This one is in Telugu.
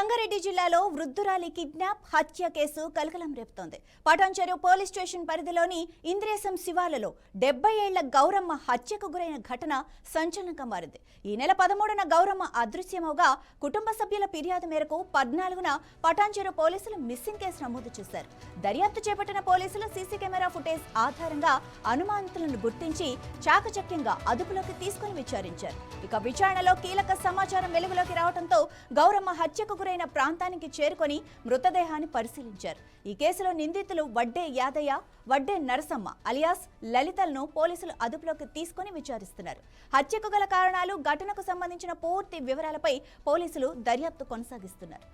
సంగారెడ్డి జిల్లాలో వృద్ధురాలి కిడ్నాప్ హత్య కేసు కలకలం రేపుతోంది. పటాన్చెరు పోలీస్ స్టేషన్ పరిధిలోని ఇంద్రేశం శివాలలో 70 ఏళ్ల గౌరమ్మ హత్యకు గురైన ఘటన సంచలనంగా మారింది. ఈ నెల 13న గౌరమ్మ అదృశ్యమవగా కుటుంబ సభ్యుల ఫిర్యాదు మేరకు 14న పటాన్చెరు పోలీసులు మిస్సింగ్ కేసు నమోదు చేశారు. దర్యాప్తు చేపట్టిన పోలీసులు సీసీ కెమెరా ఫుటేజ్ ఆధారంగా అనుమానితులను గుర్తించి చాకచక్యంగా అదుపులోకి తీసుకుని విచారించారు. ఇక విచారణలో కీలక సమాచారం వెలుగులోకి రావడంతో గౌరమ్మ హత్యకు గురైన ప్రాంతానికి చేరుకొని మృతదేహాన్ని పరిశీలించారు. ఈ కేసులో నిందితులు వడ్డే యాదయ్య, వడ్డే నరసమ్మ అలియాస్ లలితలను పోలీసులు అదుపులోకి తీసుకుని విచారిస్తున్నారు. హత్యకు గల కారణాలు, ఘటనకు సంబంధించిన పూర్తి వివరాలపై పోలీసులు దర్యాప్తు కొనసాగిస్తున్నారు.